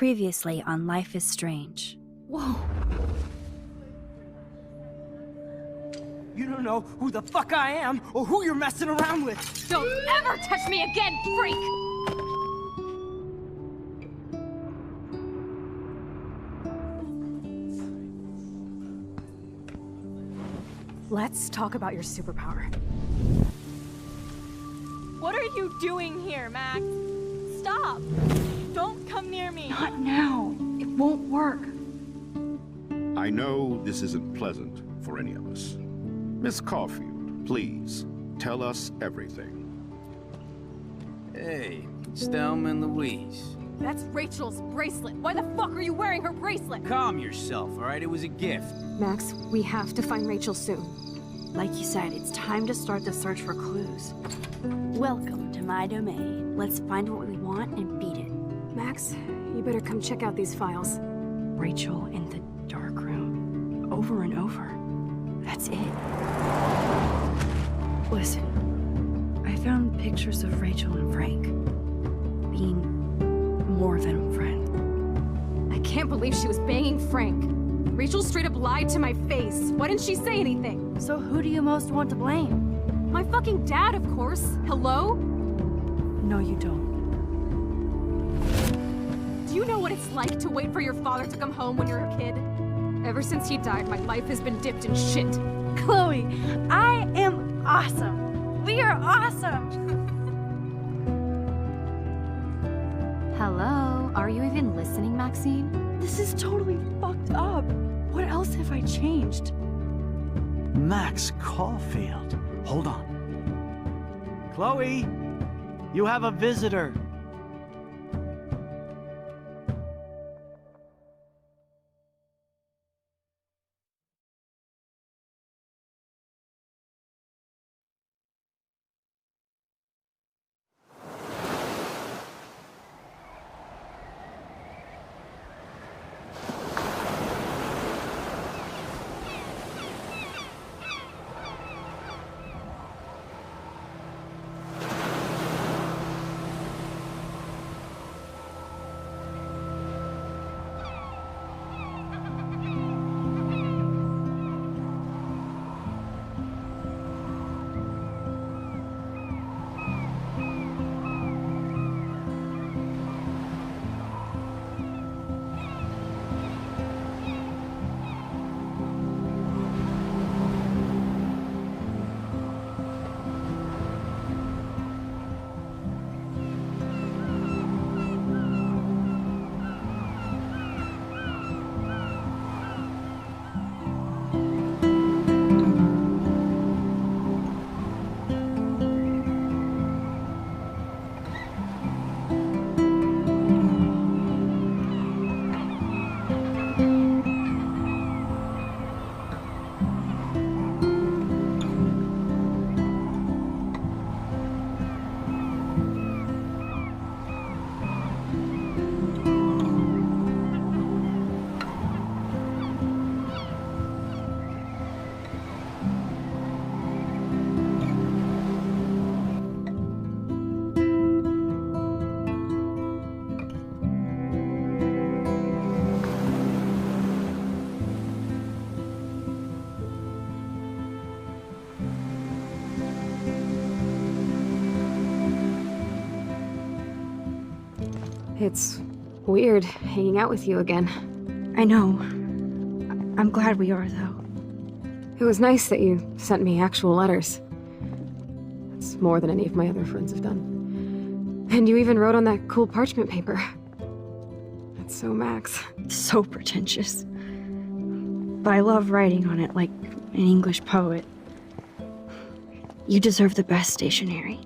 Previously on Life is Strange. Whoa. You don't know who the fuck I am or who you're messing around with. Don't ever touch me again, freak! Let's talk about your superpower. What are you doing here, Max? Stop! Don't come near me! Not now. It won't work. I know this isn't pleasant for any of us. Miss Caulfield, please, tell us everything. Hey, it's Thelma and Louise. That's Rachel's bracelet. Why the fuck are you wearing her bracelet? Calm yourself, all right? It was a gift. Max, we have to find Rachel soon. Like you said, it's time to start the search for clues. Welcome to my domain. Let's find what we want and beat it. Max, you better come check out these files. Rachel in the dark room. Over and over. That's it. Listen, I found pictures of Rachel and Frank being more than a friend. I can't believe she was banging Frank. Rachel straight up lied to my face. Why didn't she say anything? So who do you most want to blame? My fucking dad, of course. Hello? No, you don't. Do you know what it's like to wait for your father to come home when you're a kid? Ever since he died, my life has been dipped in shit. Chloe, I am awesome. We are awesome. Hello? Are you even listening, Maxine? This is totally fucked up. What else have I changed? Max Caulfield. Hold on. Chloe, you have a visitor. It's weird hanging out with you again. I know. I'm glad we are, though. It was nice that you sent me actual letters. It's more than any of my other friends have done. And you even wrote on that cool parchment paper. That's so Max. So pretentious. But I love writing on it like an English poet. You deserve the best stationery.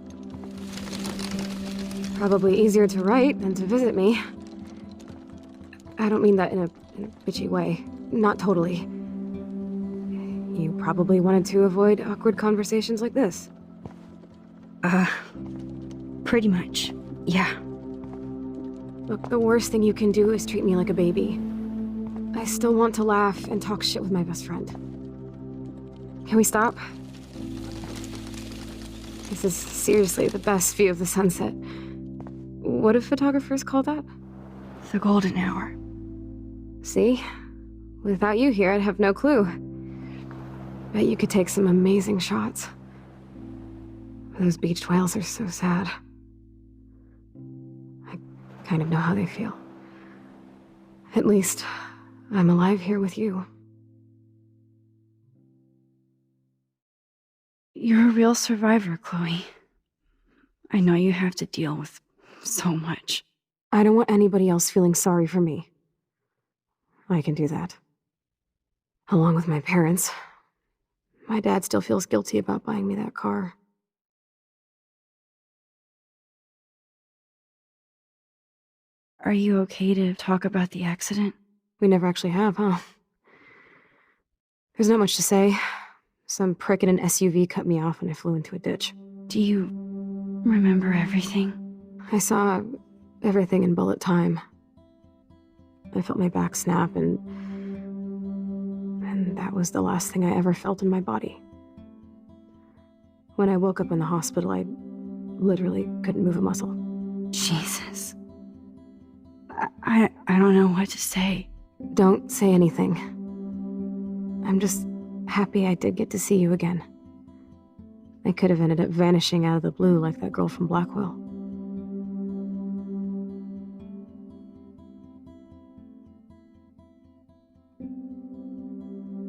Probably easier to write than to visit me. I don't mean that in a bitchy way. Not totally. You probably wanted to avoid awkward conversations like this. Pretty much. Yeah. Look, the worst thing you can do is treat me like a baby. I still want to laugh and talk shit with my best friend. Can we stop? This is seriously the best view of the sunset. What do photographers call that? The golden hour. See? Without you here, I'd have no clue. Bet you could take some amazing shots. Those beached whales are so sad. I kind of know how they feel. At least, I'm alive here with you. You're a real survivor, Chloe. I know you have to deal with so much. I don't want anybody else feeling sorry for me. I can do that. Along with my parents. My dad still feels guilty about buying me that car. Are you okay to talk about the accident? We never actually have, huh? There's not much to say. Some prick in an SUV cut me off and I flew into a ditch. Do you remember everything? I saw everything in bullet time. I felt my back snap and that was the last thing I ever felt in my body. When I woke up in the hospital, I literally couldn't move a muscle. Jesus. I don't know what to say. Don't say anything. I'm just happy I did get to see you again. I could have ended up vanishing out of the blue like that girl from Blackwell.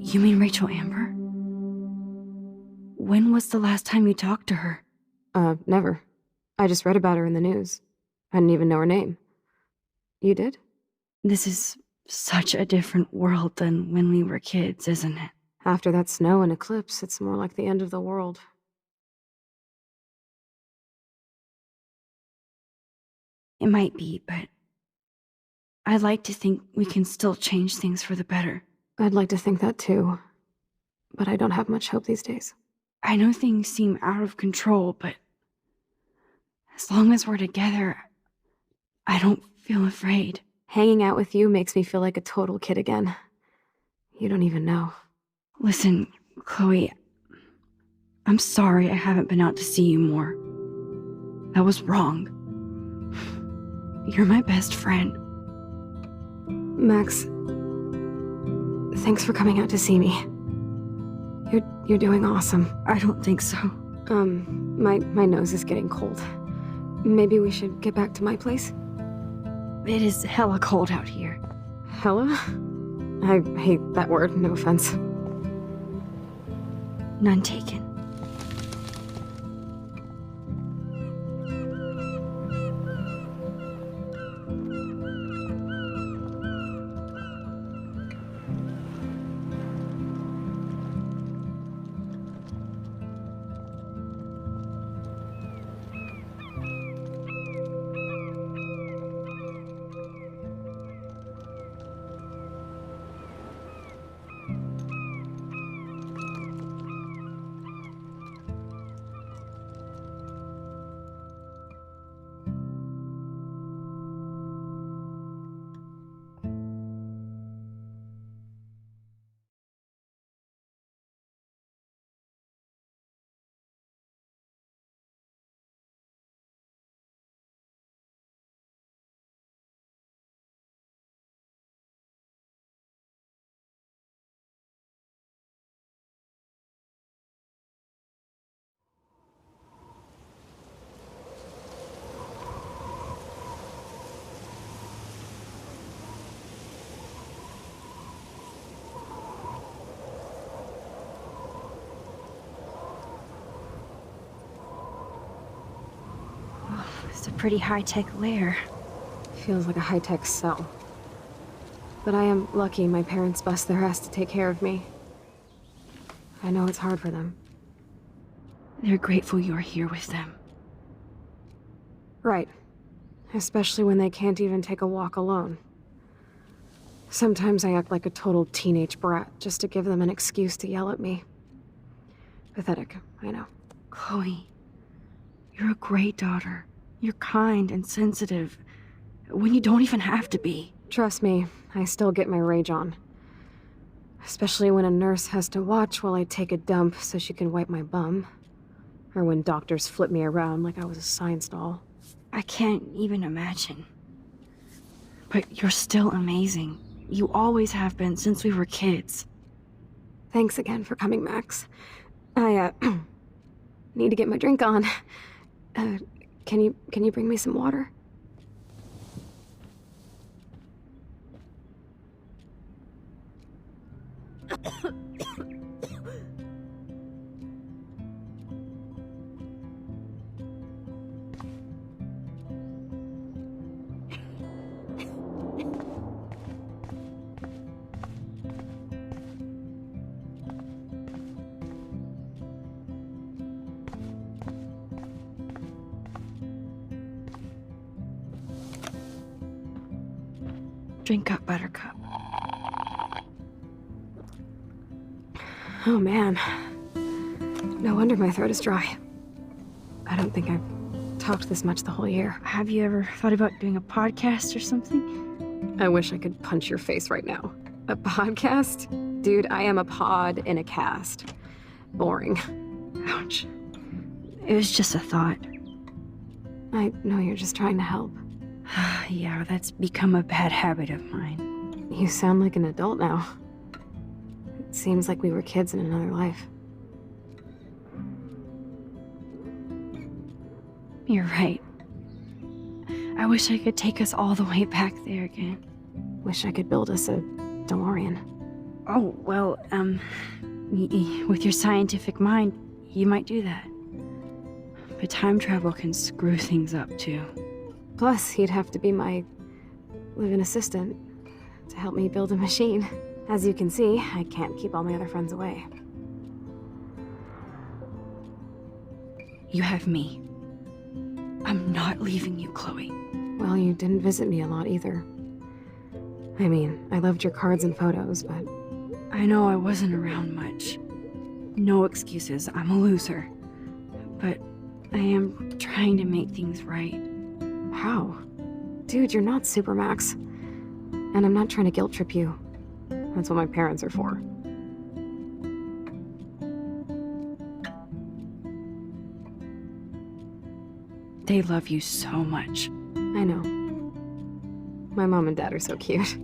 You mean Rachel Amber? When was the last time you talked to her? Never. I just read about her in the news. I didn't even know her name. You did? This is such a different world than when we were kids, isn't it? After that snow and eclipse, it's more like the end of the world. It might be, but I'd like to think we can still change things for the better. I'd like to think that too, but I don't have much hope these days. I know things seem out of control, but as long as we're together, I don't feel afraid. Hanging out with you makes me feel like a total kid again. You don't even know. Listen, Chloe, I'm sorry I haven't been out to see you more. That was wrong. You're my best friend. Max, thanks for coming out to see me. You're doing awesome. I don't think so. My nose is getting cold. Maybe we should get back to my place? It is hella cold out here. Hella? I hate that word, no offense. None taken. It's a pretty high-tech lair. Feels like a high-tech cell. But I am lucky my parents bust their ass to take care of me. I know it's hard for them. They're grateful you're here with them. Right. Especially when they can't even take a walk alone. Sometimes I act like a total teenage brat just to give them an excuse to yell at me. Pathetic, I know. Chloe, you're a great daughter. You're kind and sensitive, when you don't even have to be. Trust me, I still get my rage on. Especially when a nurse has to watch while I take a dump so she can wipe my bum. Or when doctors flip me around like I was a science doll. I can't even imagine. But you're still amazing. You always have been since we were kids. Thanks again for coming, Max. I, need to get my drink on. Can you bring me some water? Drink up, Buttercup. Oh man. No wonder my throat is dry. I don't think I've talked this much the whole year. Have you ever thought about doing a podcast or something? I wish I could punch your face right now. A podcast? Dude, I am a pod in a cast. Boring. Ouch. It was just a thought. I know you're just trying to help. Yeah, that's become a bad habit of mine. You sound like an adult now. It seems like we were kids in another life. You're right. I wish I could take us all the way back there again. Wish I could build us a DeLorean. Oh, well, with your scientific mind, you might do that. But time travel can screw things up, too. Plus, he'd have to be my live-in assistant to help me build a machine. As you can see, I can't keep all my other friends away. You have me. I'm not leaving you, Chloe. Well, you didn't visit me a lot either. I mean, I loved your cards and photos, but... I know I wasn't around much. No excuses, I'm a loser. But I am trying to make things right. How? Dude, you're not Supermax. And I'm not trying to guilt trip you. That's what my parents are for. They love you so much. I know. My mom and dad are so cute.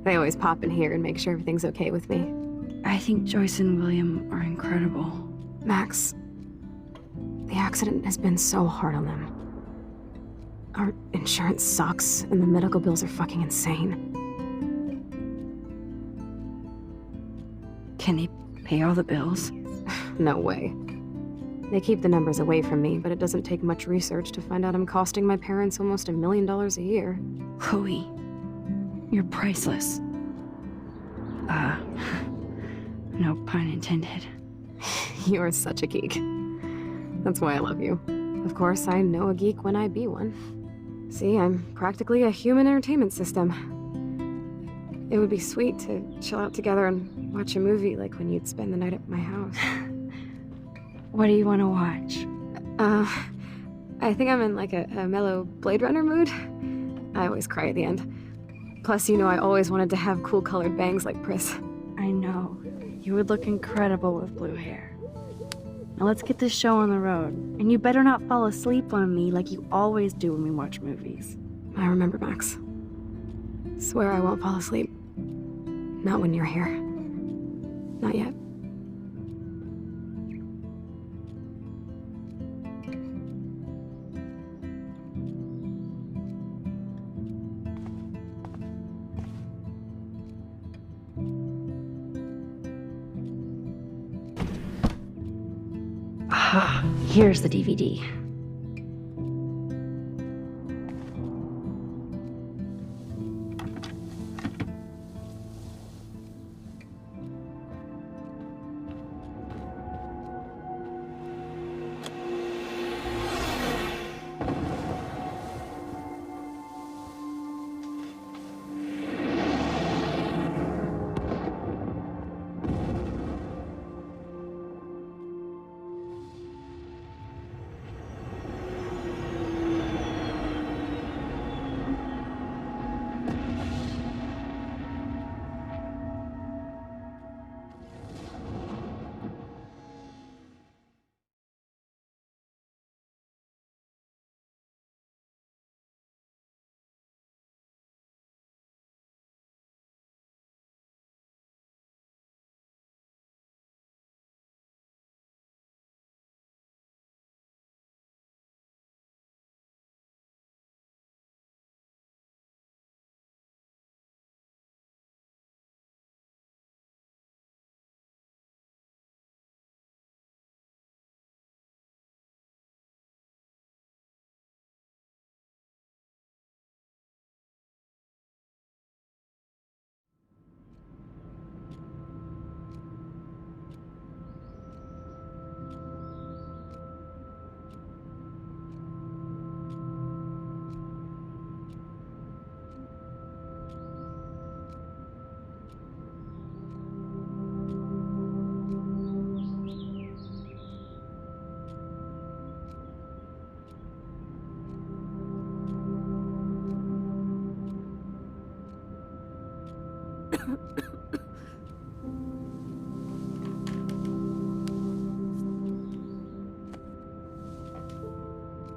They always pop in here and make sure everything's okay with me. I think Joyce and William are incredible. Max, the accident has been so hard on them. Our insurance sucks, and the medical bills are fucking insane. Can they pay all the bills? No way. They keep the numbers away from me, but it doesn't take much research to find out I'm costing my parents almost $1 million a year. Chloe, you're priceless. No pun intended. You're such a geek. That's why I love you. Of course, I know a geek when I be one. See, I'm practically a human entertainment system. It would be sweet to chill out together and watch a movie like when you'd spend the night at my house. What do you want to watch? I think I'm in like a mellow Blade Runner mood. I always cry at the end. Plus, you know I always wanted to have cool colored bangs like Pris. I know. You would look incredible with blue hair. Now let's get this show on the road. And you better not fall asleep on me like you always do when we watch movies. I remember, Max. Swear I won't fall asleep. Not when you're here. Not yet. Ah, here's the DVD.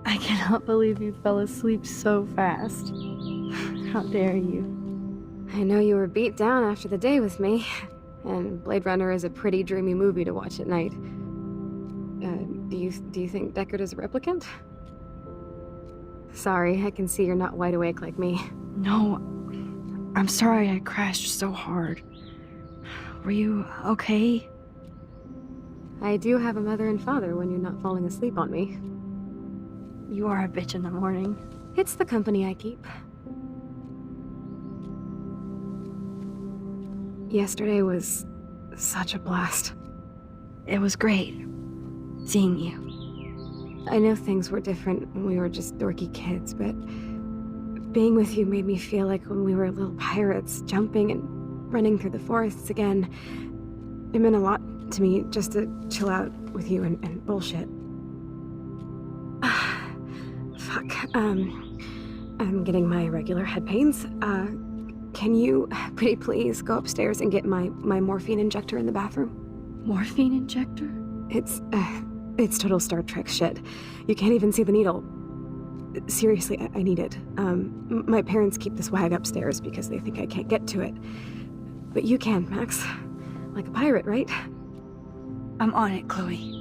I cannot believe you fell asleep so fast. How dare you? I know you were beat down after the day with me, and Blade Runner is a pretty dreamy movie to watch at night. Do you think Deckard is a replicant? Sorry, I can see you're not wide awake like me. No, I'm sorry I crashed so hard. Were you okay? I do have a mother and father when you're not falling asleep on me. You are a bitch in the morning. It's the company I keep. Yesterday was such a blast. It was great seeing you. I know things were different when we were just dorky kids, but being with you made me feel like when we were little pirates, jumping and running through the forests again. It meant a lot to me just to chill out with you and bullshit. Fuck, I'm getting my regular head pains. Can you, pretty please, go upstairs and get my morphine injector in the bathroom? Morphine injector? It's total Star Trek shit. You can't even see the needle. Seriously, I need it. My parents keep the swag upstairs because they think I can't get to it. But you can, Max. Like a pirate, right? I'm on it, Chloe.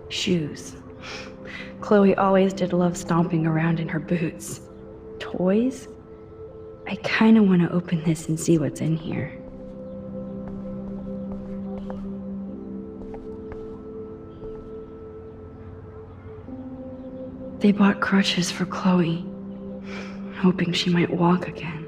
Shoes. Chloe always did love stomping around in her boots. Toys? I kinda wanna open this and see what's in here. They bought crutches for Chloe, hoping she might walk again.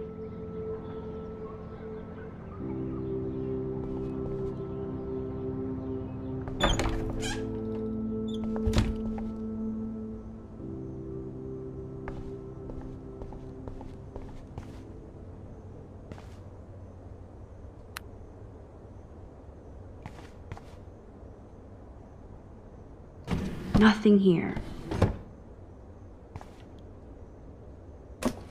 Nothing here.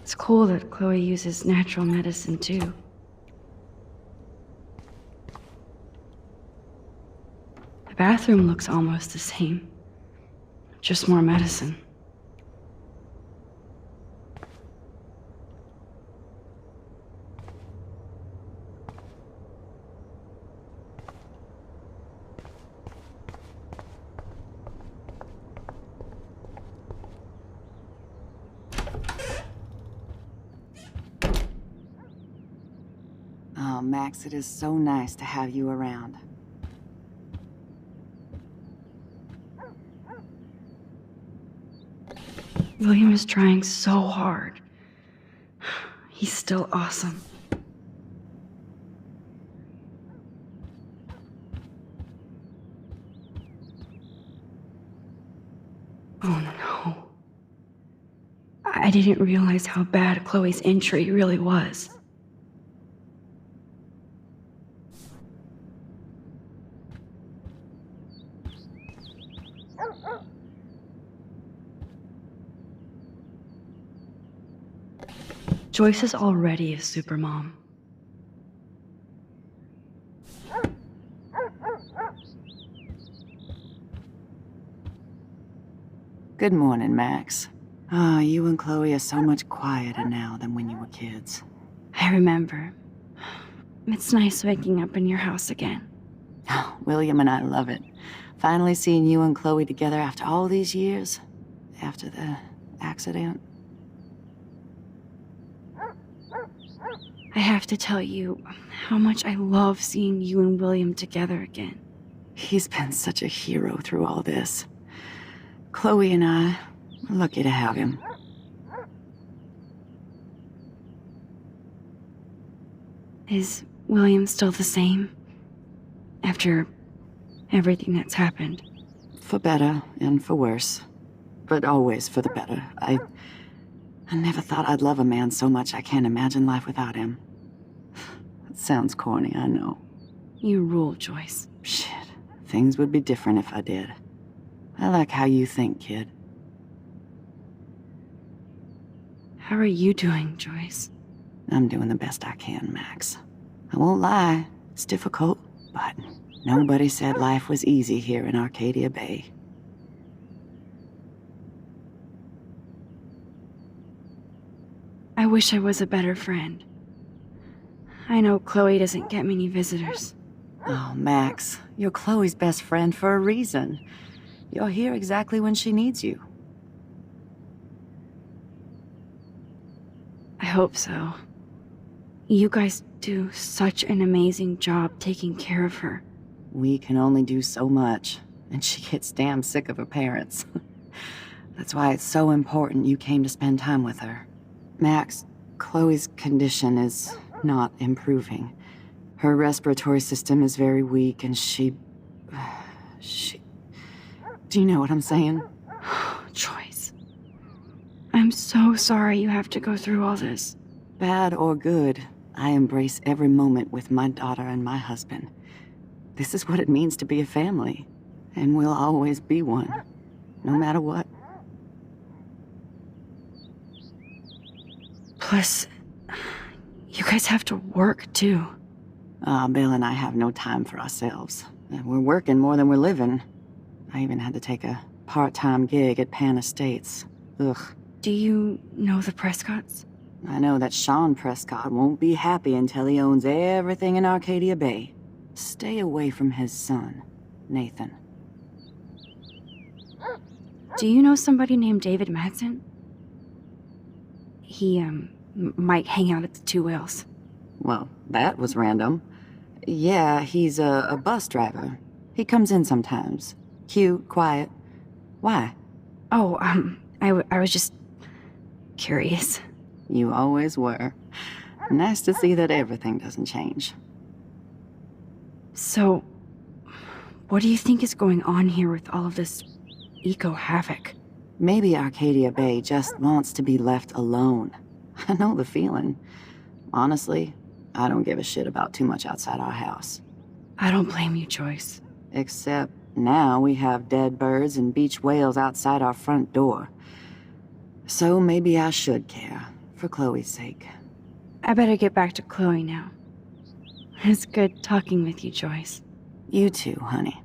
It's cool that Chloe uses natural medicine too. The bathroom looks almost the same. Just more medicine. Oh, Max, it is so nice to have you around. William is trying so hard. He's still awesome. Oh no. I didn't realize how bad Chloe's injury really was. Joyce is already a supermom. Good morning, Max. Ah, you and Chloe are so much quieter now than when you were kids. I remember. It's nice waking up in your house again. Oh, William and I love it. Finally seeing you and Chloe together after all these years. After the accident. I have to tell you how much I love seeing you and William together again. He's been such a hero through all this. Chloe and I are lucky to have him. Is William still the same? After everything that's happened? For better and for worse. But always for the better. I never thought I'd love a man so much I can't imagine life without him. It sounds corny, I know. You rule, Joyce. Shit. Things would be different if I did. I like how you think, kid. How are you doing, Joyce? I'm doing the best I can, Max. I won't lie, it's difficult, but nobody said life was easy here in Arcadia Bay. I wish I was a better friend. I know Chloe doesn't get many visitors. Oh, Max, you're Chloe's best friend for a reason. You're here exactly when she needs you. I hope so. You guys do such an amazing job taking care of her. We can only do so much, and she gets damn sick of her parents. That's why it's so important you came to spend time with her. Max, Chloe's condition is not improving. Her respiratory system is very weak, and she... Do you know what I'm saying? Joyce. I'm so sorry you have to go through all this. Bad or good, I embrace every moment with my daughter and my husband. This is what it means to be a family, and we'll always be one, no matter what. Plus, you guys have to work too. Bill and I have no time for ourselves. We're working more than we're living. I even had to take a part-time gig at Pan Estates. Ugh. Do you know the Prescotts? I know that Sean Prescott won't be happy until he owns everything in Arcadia Bay. Stay away from his son, Nathan. Do you know somebody named David Madsen? He, might hang out at the Two Whales. Well, that was random. Yeah, he's a bus driver. He comes in sometimes. Cute, quiet. Why? Oh, I was just curious. You always were. Nice to see that everything doesn't change. So, what do you think is going on here with all of this eco-havoc? Maybe Arcadia Bay just wants to be left alone. I know the feeling. Honestly, I don't give a shit about too much outside our house. I don't blame you, Joyce. Except now we have dead birds and beach whales outside our front door. So maybe I should care, for Chloe's sake. I better get back to Chloe now. It's good talking with you, Joyce. You too, honey.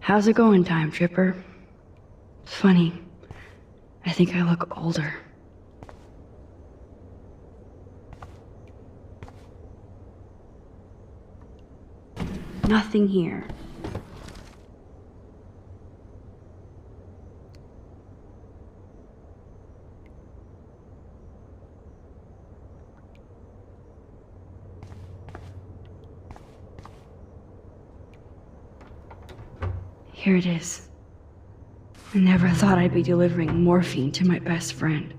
How's it going, Time Tripper? Funny. I think I look older. Nothing here. Here it is. I never thought I'd be delivering morphine to my best friend.